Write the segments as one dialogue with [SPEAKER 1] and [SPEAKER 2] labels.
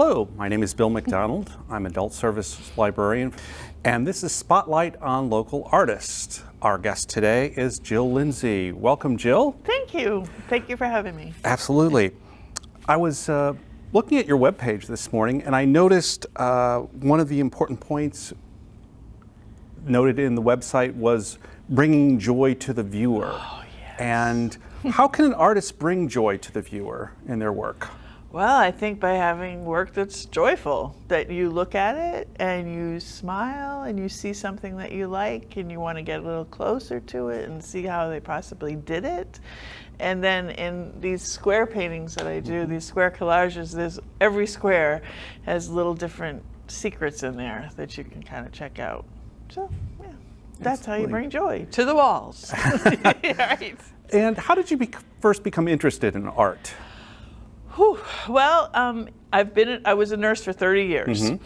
[SPEAKER 1] Hello, my name is Bill McDonald. I'm Adult Services Librarian, and this is Spotlight on Local Artists. Our guest today is Jill Lindsay. Welcome, Jill.
[SPEAKER 2] Thank you. Thank you for having me.
[SPEAKER 1] Absolutely. I was looking at your webpage this morning, and I noticed one of the important points noted in the website was bringing joy to the viewer.
[SPEAKER 2] Oh, yes.
[SPEAKER 1] And how can an artist bring joy to the viewer in their work?
[SPEAKER 2] Well, I think by having work that's joyful, that you look at it and you smile and you see something that you like and you want to get a little closer to it and see how they possibly did it. And then in these square paintings that I do, these square collages, every square has little different secrets in there that you can kind of check out. So, yeah, that's how you bring joy to the walls. Right.
[SPEAKER 1] And how did you first become interested in art?
[SPEAKER 2] Whew. Well, I was a nurse for 30 years.
[SPEAKER 1] Mm-hmm.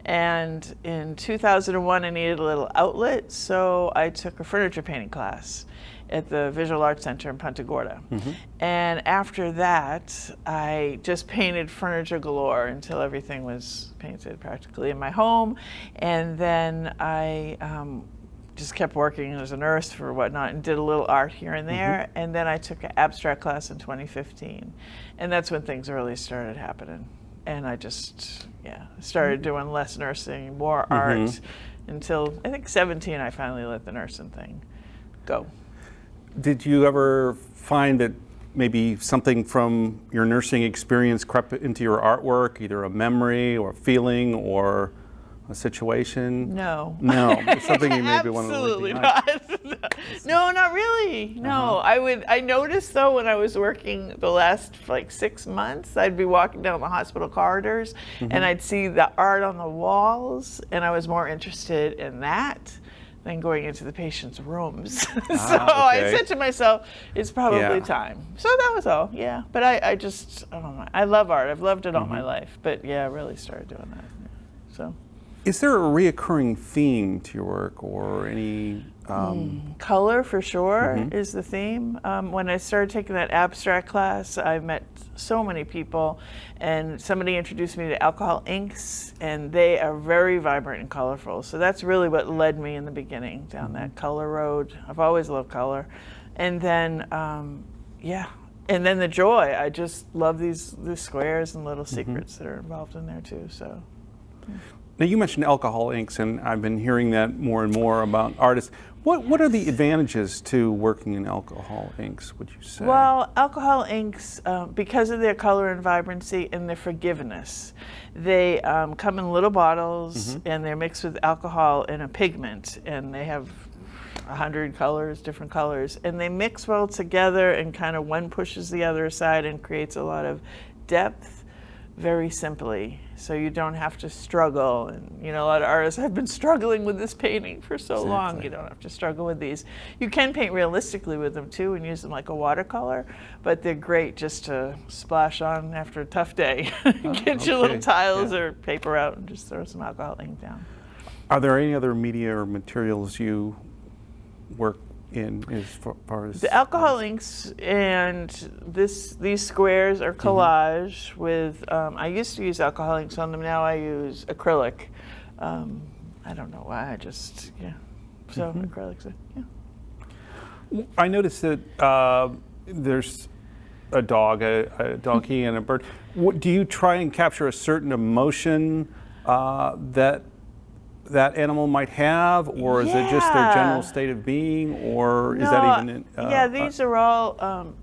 [SPEAKER 2] And in 2001, I needed a little outlet, so I took a furniture painting class at the Visual Arts Center in Punta Gorda. Mm-hmm. And after that, I just painted furniture galore until everything was painted practically in my home. And then I just kept working as a nurse for whatnot and did a little art here and there. Mm-hmm. And then I took an abstract class in 2015. And that's when things really started happening. And I just, started doing less nursing, more art, until I think 17, I finally let the nursing thing go.
[SPEAKER 1] Did you ever find that maybe something from your nursing experience crept into your artwork, either a memory or a feeling or a situation?
[SPEAKER 2] No.
[SPEAKER 1] No, it's something you maybe want to leave behind.
[SPEAKER 2] Absolutely not. No, not really. No, I noticed though when I was working the last 6 months, I'd be walking down the hospital corridors and I'd see the art on the walls, and I was more interested in that than going into the patient's rooms. I said to myself, it's probably time. So that was all, But I just, I don't know. I love art. I've loved it all my life. But I really started doing that. So.
[SPEAKER 1] Is there a reoccurring theme to your work or any?
[SPEAKER 2] Color, for sure, is the theme. When I started taking that abstract class, I met so many people, and somebody introduced me to alcohol inks, and they are very vibrant and colorful. So that's really what led me in the beginning down that color road. I've always loved color. And then, and then the joy. I just love these squares and little secrets that are involved in there too. So.
[SPEAKER 1] Now you mentioned alcohol inks, and I've been hearing that more and more about artists. What are the advantages to working in alcohol inks, would you say?
[SPEAKER 2] Well, alcohol inks, because of their color and vibrancy and their forgiveness, they come in little bottles and they're mixed with alcohol and a pigment, and they have 100 colors, different colors, and they mix well together, and kind of one pushes the other aside and creates a lot of depth very simply, so you don't have to struggle. And a lot of artists have been struggling with this painting for so long. You don't have to struggle with these. You can paint realistically with them too and use them like a watercolor, but they're great just to splash on after a tough day. Get your little tiles or paper out and just throw some alcohol ink down.
[SPEAKER 1] Are there any other media or materials you work in as far as? The
[SPEAKER 2] alcohol inks and these squares are collage with, I used to use alcohol inks on them, now I use acrylic. I don't know why, I just, so acrylics,
[SPEAKER 1] I noticed that there's a dog, a donkey and a bird. Do you try and capture a certain emotion that animal might have, or is it just their general state of being, or is that even?
[SPEAKER 2] These are all.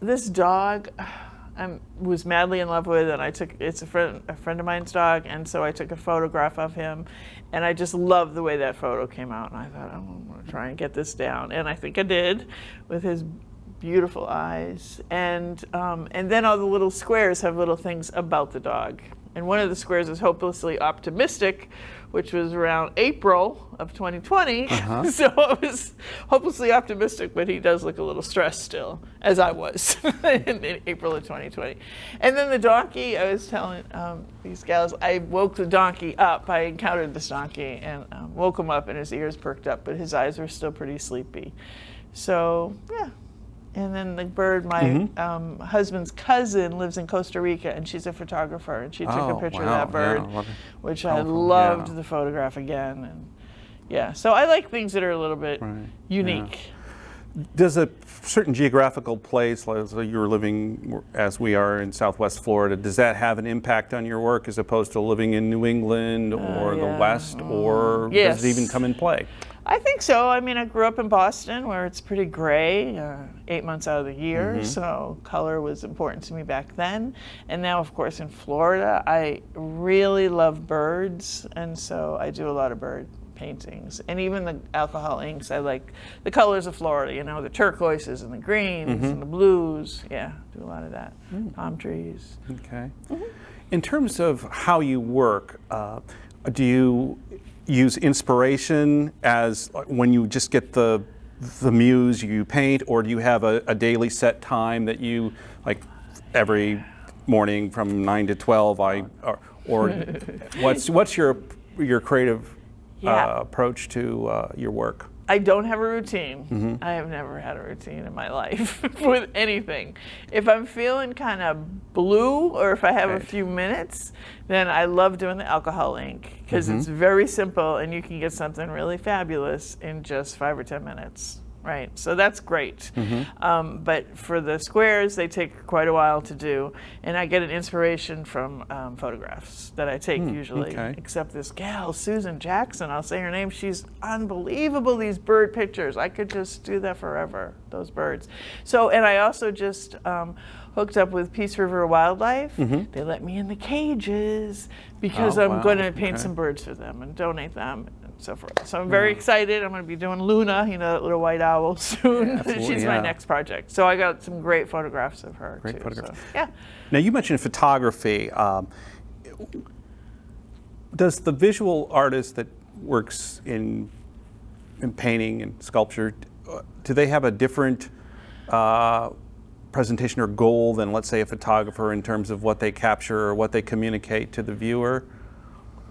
[SPEAKER 2] This dog, I was madly in love with, and it's a friend of mine's dog, and so I took a photograph of him, and I just loved the way that photo came out, and I thought, I'm going to try and get this down, and I think I did, with his beautiful eyes, and then all the little squares have little things about the dog. And one of the squares is hopelessly optimistic, which was around April of 2020. So I was hopelessly optimistic, but he does look a little stressed still, as I was in April of 2020. And then the donkey, I was telling these gals, I woke the donkey up. I encountered this donkey and woke him up, and his ears perked up, but his eyes were still pretty sleepy. So, And then the bird, my husband's cousin lives in Costa Rica, and she's a photographer, and she took a picture of that bird, which I loved the photograph again. And yeah, so I like things that are a little bit unique.
[SPEAKER 1] Yeah. Does a certain geographical place, like you're living as we are in Southwest Florida, does that have an impact on your work as opposed to living in New England or the West, or does it even come in play?
[SPEAKER 2] I think so. I mean, I grew up in Boston where it's pretty gray 8 months out of the year, so color was important to me back then. And now, of course, in Florida, I really love birds, and so I do a lot of bird paintings. And even the alcohol inks, I like the colors of Florida, you know, the turquoises and the greens and the blues. Yeah, do a lot of that. Palm trees.
[SPEAKER 1] Okay. In terms of how you work, do you use inspiration as when you just get the muse, you paint, or do you have a daily set time that you, like every morning from 9 to 12, or what's your creative approach to your work?
[SPEAKER 2] I don't have a routine. I have never had a routine in my life with anything. If I'm feeling kind of blue, or if I have a few minutes, then I love doing the alcohol ink, because it's very simple and you can get something really fabulous in just 5 or 10 minutes. Right, so that's great. But for the squares, they take quite a while to do, and I get an inspiration from photographs that I take usually. Except this gal, Susan Jackson, I'll say her name, she's unbelievable, these bird pictures. I could just do that forever, those birds. So, and I also just hooked up with Peace River Wildlife. They let me in the cages because I'm going to paint some birds for them and donate them. So forth. So I'm very excited. I'm going to be doing Luna, you know, that little white owl soon. She's my next project. So I got some great photographs of her too.
[SPEAKER 1] Photographs.
[SPEAKER 2] So, yeah.
[SPEAKER 1] Now you mentioned photography. Does the visual artist that works in painting and sculpture, do they have a different presentation or goal than, let's say, a photographer in terms of what they capture or what they communicate to the viewer?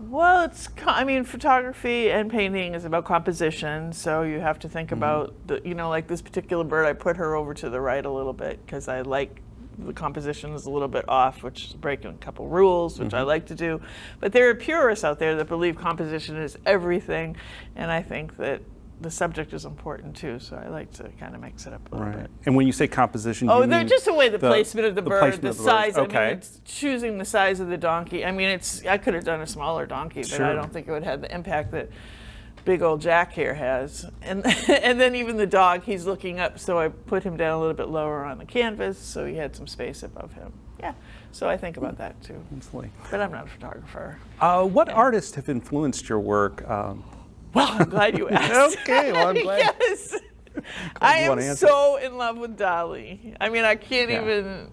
[SPEAKER 2] Well, I mean, photography and painting is about composition, so you have to think about, you know, like this particular bird, I put her over to the right a little bit because I like the composition is a little bit off, which is breaking a couple rules, which I like to do. But there are purists out there that believe composition is everything, and I think that the subject is important too, so I like to kind of mix it up a little bit.
[SPEAKER 1] And when you say composition,
[SPEAKER 2] you mean just the way the placement of the bird, the size.
[SPEAKER 1] Okay.
[SPEAKER 2] I mean, it's choosing the size of the donkey. I mean, I could have done a smaller donkey, but I don't think it would have the impact that big old Jack here has. And then even the dog, he's looking up, so I put him down a little bit lower on the canvas, so he had some space above him. Yeah, so I think about that too.
[SPEAKER 1] Absolutely.
[SPEAKER 2] But I'm not a photographer.
[SPEAKER 1] What artists have influenced your work?
[SPEAKER 2] Well, I'm glad you asked.
[SPEAKER 1] Okay, well, I'm glad.
[SPEAKER 2] Yes. I am so in love with Dali. I mean, I can't even,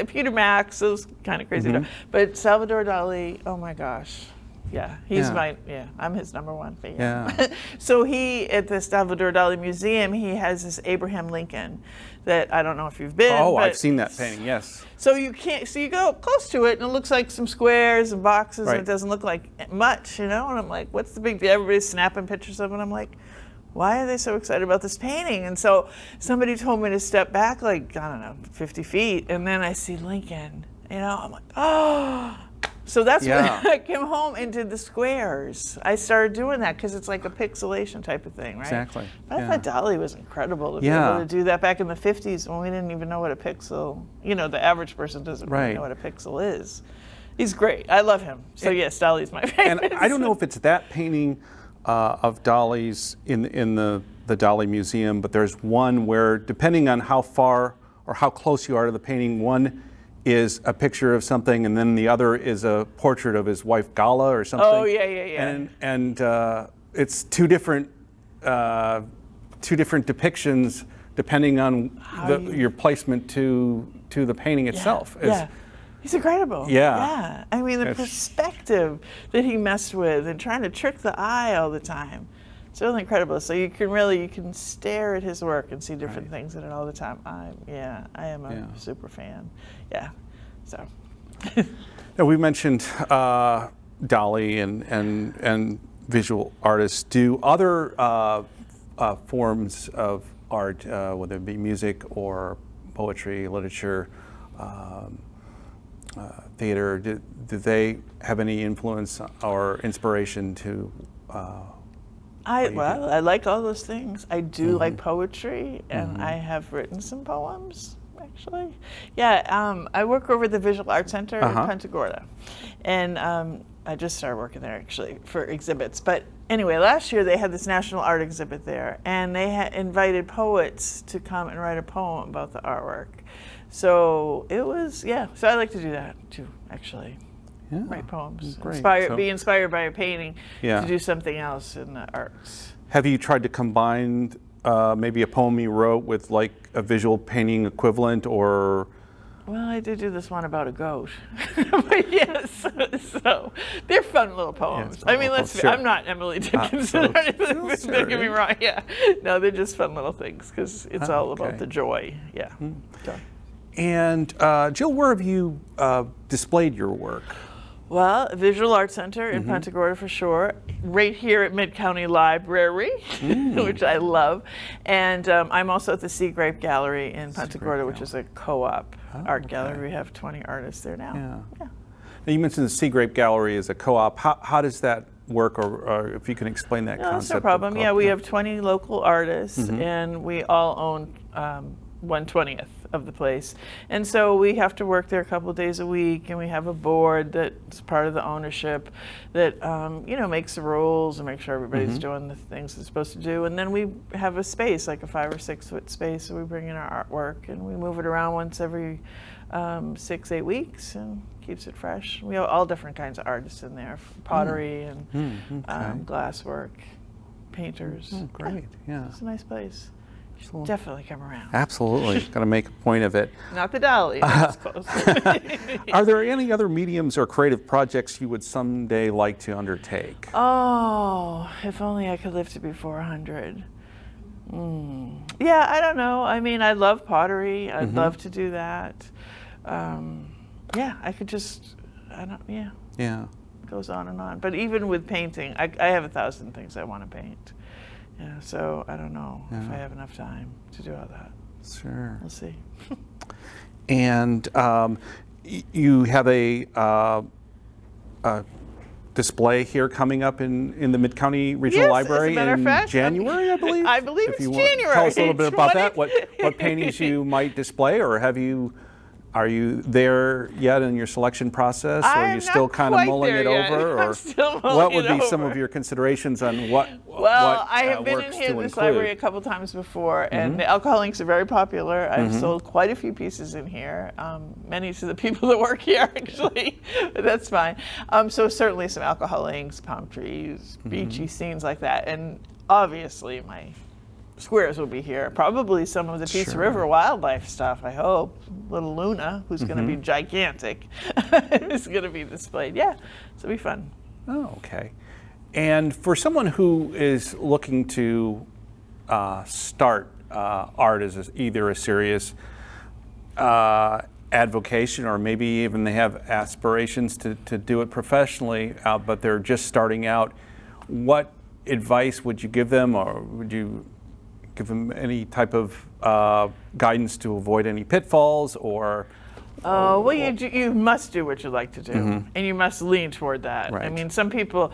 [SPEAKER 2] Peter Max, those kind of crazy. But Salvador Dali, oh my gosh. Yeah, he's I'm his #1 fan.
[SPEAKER 1] Yeah.
[SPEAKER 2] So at the Salvador Dali Museum, he has this Abraham Lincoln that I don't know if you've been.
[SPEAKER 1] Oh, I've seen that painting, yes.
[SPEAKER 2] So you go close to it and it looks like some squares and boxes and it doesn't look like much, you know? And I'm like, what's the big deal? Everybody's snapping pictures of it. And I'm like, why are they so excited about this painting? And so somebody told me to step back like, I don't know, 50 feet. And then I see Lincoln, you know? I'm like, oh. So that's when I came home and did the squares. I started doing that because it's like a pixelation type of thing, right?
[SPEAKER 1] Exactly.
[SPEAKER 2] But I thought Dali was incredible to be able to do that back in the 50s when we didn't even know what a pixel, you know, the average person doesn't really know what a pixel is. He's great. I love him. So yes, Dali's my favorite.
[SPEAKER 1] And I don't know if it's that painting of Dali's in the Dali Museum, but there's one where, depending on how far or how close you are to the painting, one is a picture of something, and then the other is a portrait of his wife Gala or something.
[SPEAKER 2] Oh yeah.
[SPEAKER 1] And it's two different depictions depending on your placement to the painting itself.
[SPEAKER 2] He's incredible. Yeah. I mean, the perspective that he messed with and trying to trick the eye all the time. It's really incredible. So you can stare at his work and see different things in it all the time. I am a super fan. Yeah. So.
[SPEAKER 1] Now, we mentioned Dali and visual artists. Do other forms of art, whether it be music or poetry, literature, theater, do they have any influence or inspiration to?
[SPEAKER 2] I like all those things. I do like poetry, and I have written some poems, actually. Yeah, I work over at the Visual Arts Center in Punta Gorda, and I just started working there actually for exhibits. But anyway, last year they had this national art exhibit there, and they had invited poets to come and write a poem about the artwork. So it was, yeah. So I like to do that too, actually.
[SPEAKER 1] Yeah,
[SPEAKER 2] write poems,
[SPEAKER 1] great.
[SPEAKER 2] be inspired by a painting
[SPEAKER 1] Yeah.
[SPEAKER 2] to do something else in the arts.
[SPEAKER 1] Have you tried to combine maybe a poem you wrote with like a visual painting equivalent, or?
[SPEAKER 2] Well, I did do this one about a goat, but yes, so they're fun little poems. I mean,
[SPEAKER 1] sure.
[SPEAKER 2] I'm not Emily Dickinson or anything, don't get me wrong, yeah. No, they're just fun little things, because it's all about the joy, yeah. So.
[SPEAKER 1] And Jill, where have you displayed your work?
[SPEAKER 2] Well, Visual Arts Center in Punta Gorda for sure, right here at Mid-County Library, which I love. And I'm also at the Sea Grape Gallery in Punta Gorda, which is a co-op art gallery. We have 20 artists there now.
[SPEAKER 1] Yeah. Now you mentioned the Sea Grape Gallery as a co-op. How does that work, or if you can explain that concept?
[SPEAKER 2] That's no problem. Yeah, we have 20 local artists, and we all own 1/20th of the place, and so we have to work there a couple of days a week, and we have a board that's part of the ownership that makes the rules and makes sure everybody's doing the things they're supposed to do. And then we have a space, like a 5 or 6 foot space, so we bring in our artwork and we move it around once every 6-8 weeks, and keeps it fresh. We have all different kinds of artists in there, pottery and glasswork, painters.
[SPEAKER 1] Great, yeah.
[SPEAKER 2] It's a nice place. Definitely come around.
[SPEAKER 1] Absolutely, got to make a point of it.
[SPEAKER 2] Not the Dolly, that's close.
[SPEAKER 1] Are there any other mediums or creative projects you would someday like to undertake?
[SPEAKER 2] Oh, if only I could live to be 400. Yeah, I don't know. I mean, I love pottery. I'd love to do that. Yeah, I could just, yeah. It goes on and on. But even with painting, I have 1,000 things I want to paint. Yeah, so I don't know if I have enough time to do all that.
[SPEAKER 1] Sure.
[SPEAKER 2] We'll see.
[SPEAKER 1] And you have a display here coming up in the Mid-County Regional Library
[SPEAKER 2] as a matter of fact,
[SPEAKER 1] January, I believe?
[SPEAKER 2] I believe
[SPEAKER 1] If
[SPEAKER 2] it's
[SPEAKER 1] you want,
[SPEAKER 2] January.
[SPEAKER 1] tell us a little bit about that, what paintings you might display, or are you there yet in your selection process, or are you still kind of mulling it over?
[SPEAKER 2] I'm still mulling
[SPEAKER 1] what would
[SPEAKER 2] it
[SPEAKER 1] be some
[SPEAKER 2] over.
[SPEAKER 1] of your considerations on what
[SPEAKER 2] I have been in here this library a couple times before, and the alcohol inks are very popular. I've sold quite a few pieces in here, many to the people that work here, actually, but that's fine. So certainly some alcohol inks, palm trees, beachy scenes like that, and obviously my squares will be here. Probably some of the Peace River wildlife stuff, I hope. Little Luna, who's going to be gigantic, is going to be displayed. Yeah, so it'll be fun.
[SPEAKER 1] Oh, okay. And for someone who is looking to start art as either a serious avocation, or maybe even they have aspirations to do it professionally, but they're just starting out, what advice would you give them, or would you give them any type of guidance to avoid any pitfalls, or?
[SPEAKER 2] Well, you must do what you like to do, and you must lean toward that.
[SPEAKER 1] Right.
[SPEAKER 2] I mean, some people,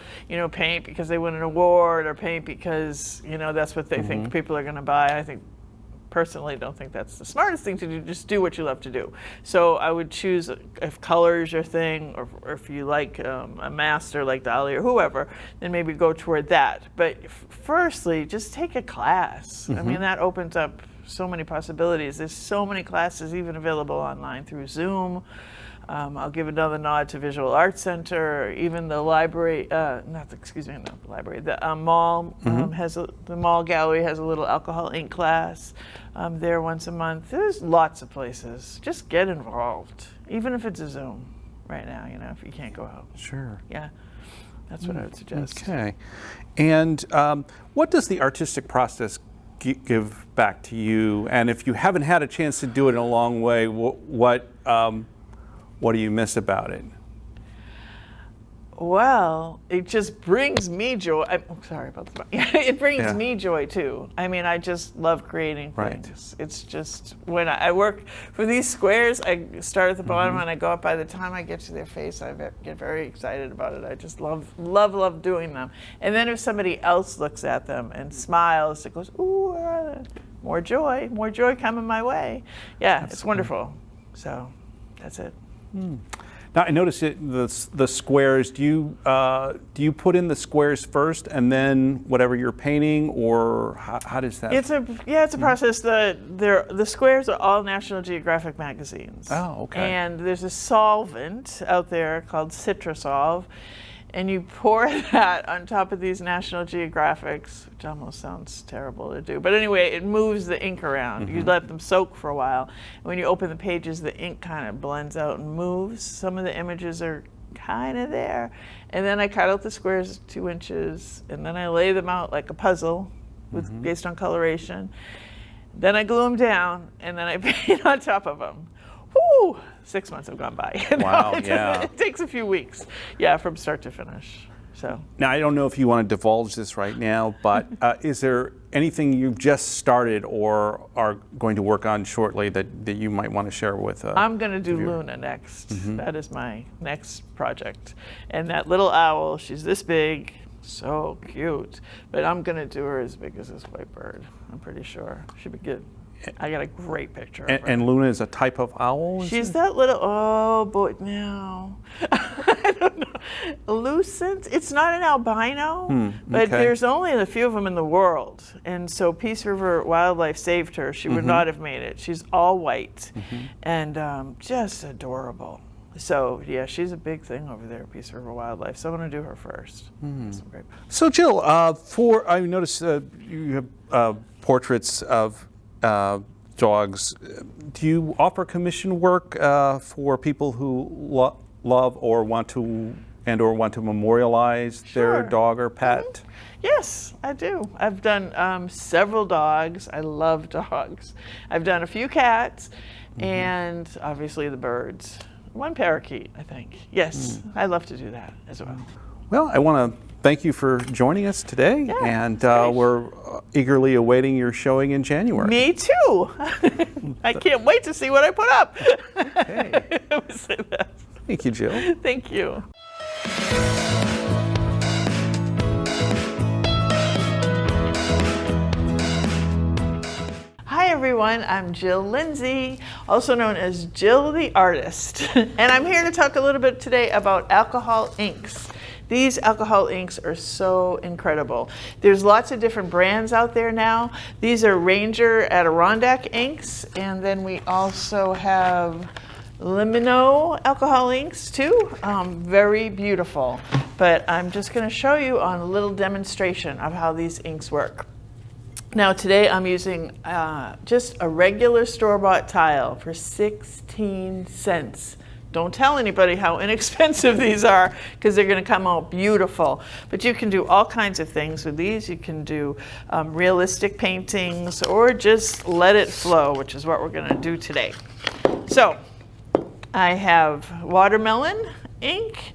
[SPEAKER 2] paint because they win an award, or paint because, that's what they think people are going to buy. I personally don't think that's the smartest thing to do. Just do what you love to do. So I would choose, if color is your thing, or if you like a master like Dolly or whoever, then maybe go toward that. But firstly, just take a class. I mean, that opens up so many possibilities. There's so many classes even available online through Zoom. I'll give another nod to Visual Arts Center, or even the library, the mall the mall gallery has a little alcohol ink class there once a month. There's lots of places. Just get involved, even if it's a Zoom right now, if you can't go out.
[SPEAKER 1] Sure.
[SPEAKER 2] Yeah, that's what I would suggest.
[SPEAKER 1] Okay. And what does the artistic process give back to you? And if you haven't had a chance to do it in a long way, what do you miss about it?
[SPEAKER 2] Well, it just brings me joy. I'm sorry about the it brings
[SPEAKER 1] Yeah.
[SPEAKER 2] me joy too. I mean, I just love creating
[SPEAKER 1] Right.
[SPEAKER 2] things. It's just when I work for these squares, I start at the bottom and I go up. By the time I get to their face, I get very excited about it. I just love doing them. And then if somebody else looks at them and smiles, it goes, ooh, more joy coming my way. Yeah, it's wonderful. So that's it.
[SPEAKER 1] Now I noticed the squares. Do you put in the squares first and then whatever you're painting, or how does that?
[SPEAKER 2] It's a process. The squares are all National Geographic magazines.
[SPEAKER 1] Oh, okay.
[SPEAKER 2] And there's a solvent out there called Citrosolve, and you pour that on top of these National Geographics, which almost sounds terrible to do. But anyway, it moves the ink around. You let them soak for a while. And when you open the pages, the ink kind of blends out and moves. Some of the images are kind of there. And then I cut out the squares 2 inches, and then I lay them out like a puzzle based on coloration. Then I glue them down, and then I paint on top of them. Whoo! 6 months have gone by.
[SPEAKER 1] Wow,
[SPEAKER 2] It takes a few weeks, from start to finish. So
[SPEAKER 1] Now I don't know if you want to divulge this right now, but is there anything you've just started or are going to work on shortly that you might want to share with?
[SPEAKER 2] I'm going to do Luna next. That is my next project. And that little owl, she's this big, so cute. But I'm going to do her as big as this white bird. I'm pretty sure she'll be good. I got a great picture of her.
[SPEAKER 1] And Luna is a type of owl?
[SPEAKER 2] She's that little, oh boy, no. I don't know. Lucent, it's not an albino, but
[SPEAKER 1] okay.
[SPEAKER 2] there's only a few of them in the world. And so Peace River Wildlife saved her. She would not have made it. She's all white and just adorable. So yeah, she's a big thing over there at Peace River Wildlife. So I'm going to do her first. Some great.
[SPEAKER 1] So Jill, I noticed you have portraits of dogs. Do you offer commission work for people who love or want to memorialize their
[SPEAKER 2] Sure.
[SPEAKER 1] dog or pet?
[SPEAKER 2] Yes, I do. I've done several dogs. I love dogs. I've done a few cats and obviously the birds. One parakeet, I think. Yes, I love to do that as well.
[SPEAKER 1] Well, I want to thank you for joining us today,
[SPEAKER 2] Yeah,
[SPEAKER 1] and
[SPEAKER 2] great.
[SPEAKER 1] we're eagerly awaiting your showing in January.
[SPEAKER 2] Me too. I can't wait to see what I put up.
[SPEAKER 1] Okay.
[SPEAKER 2] I would say that.
[SPEAKER 1] Thank you, Jill.
[SPEAKER 2] Thank you. Hi everyone, I'm Jill Lindsay, also known as Jill the Artist, and I'm here to talk a little bit today about alcohol inks. These alcohol inks are so incredible. There's lots of different brands out there now. These are Ranger Adirondack inks, and then we also have Limino alcohol inks too. Very beautiful. But I'm just going to show you on a little demonstration of how these inks work. Now today I'm using just a regular store-bought tile for 16 cents. Don't tell anybody how inexpensive these are because they're going to come out beautiful. But you can do all kinds of things with these. You can do realistic paintings or just let it flow, which is what we're going to do today. So I have watermelon ink.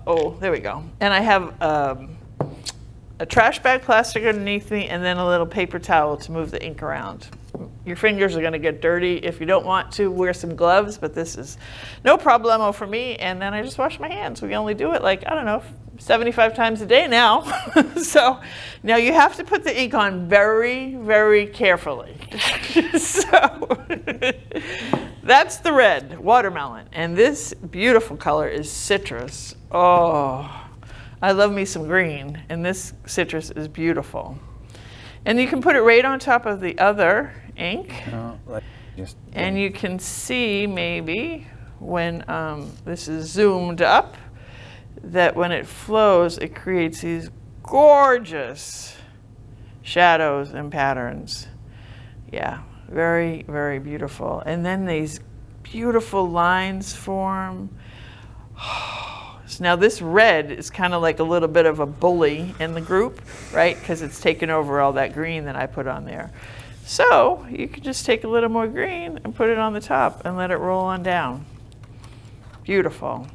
[SPEAKER 2] Oh, there we go. And I have a trash bag plastic underneath me and then a little paper towel to move the ink around. Your fingers are going to get dirty. If you don't want to, wear some gloves, but this is no problemo for me. And then I just wash my hands. We only do it like, I don't know, 75 times a day now. So now you have to put the ink on very, very carefully. So that's the red, watermelon. And this beautiful color is citrus. Oh, I love me some green, and this citrus is beautiful. And you can put it right on top of the other ink. And you can see maybe when this is zoomed up that when it flows, it creates these gorgeous shadows and patterns. Yeah, very, very beautiful. And then these beautiful lines form. Now this red is kind of like a little bit of a bully in the group, right? Because it's taken over all that green that I put on there. So you can just take a little more green and put it on the top and let it roll on down. Beautiful.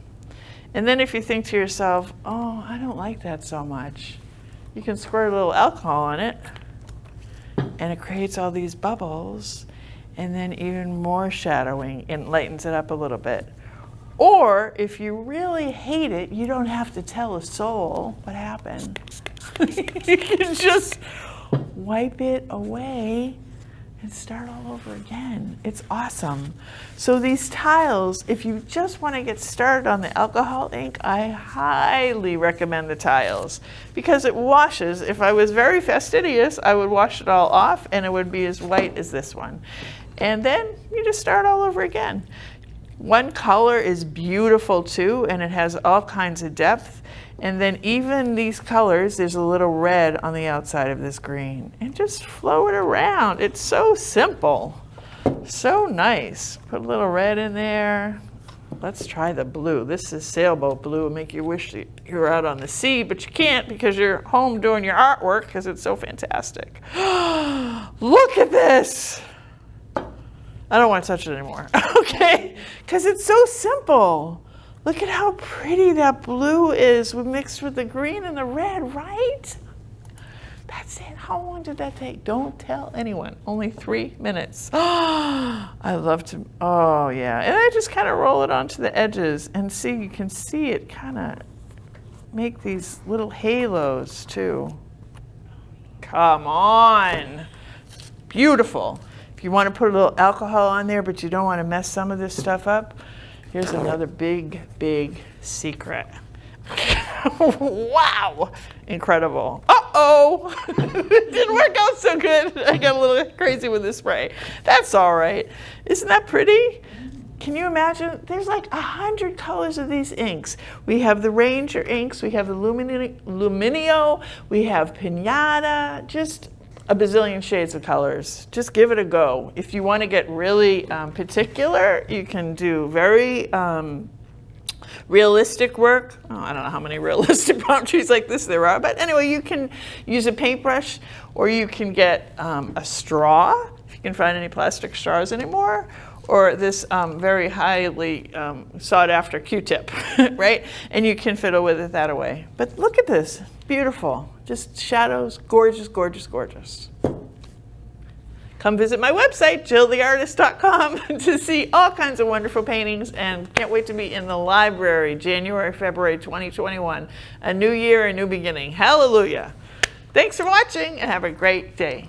[SPEAKER 2] And then if you think to yourself, oh, I don't like that so much, you can squirt a little alcohol on it, and it creates all these bubbles, and then even more shadowing and lightens it up a little bit. Or if you really hate it, you don't have to tell a soul what happened. You can just wipe it away and start all over again. It's awesome. So these tiles, if you just want to get started on the alcohol ink, I highly recommend the tiles because it washes. If I was very fastidious, I would wash it all off and it would be as white as this one. And then you just start all over again. One color is beautiful too, and it has all kinds of depth. And then even these colors, there's a little red on the outside of this green. And just flow it around. It's so simple. So nice. Put a little red in there. Let's try the blue. This is sailboat blue. It'll make you wish that you were out on the sea, but you can't because you're home doing your artwork because it's so fantastic. Look at this. I don't want to touch it anymore, okay? Because it's so simple. Look at how pretty that blue is mixed with the green and the red, right? That's it. How long did that take? Don't tell anyone. Only 3 minutes. I love to, oh yeah. And I just kind of roll it onto the edges and see, you can see it kind of make these little halos too. Come on. Beautiful. If you want to put a little alcohol on there, but you don't want to mess some of this stuff up, here's another big, big secret. Wow, incredible. Uh-oh, it didn't work out so good. I got a little crazy with the spray. That's all right. Isn't that pretty? Can you imagine? There's like 100 colors of these inks. We have the Ranger inks, we have the Luminio, we have Pinata, just a bazillion shades of colors. Just give it a go. If you want to get really particular, you can do very realistic work. Oh, I don't know how many realistic palm trees like this there are, but anyway, you can use a paintbrush, or you can get a straw, if you can find any plastic straws anymore, or this very highly sought after Q-tip, right? And you can fiddle with it that way. But look at this, beautiful. Just shadows, gorgeous, gorgeous, gorgeous. Come visit my website, jilltheartist.com, to see all kinds of wonderful paintings, and can't wait to be in the library January, February 2021. A new year, a new beginning. Hallelujah. Thanks for watching and have a great day.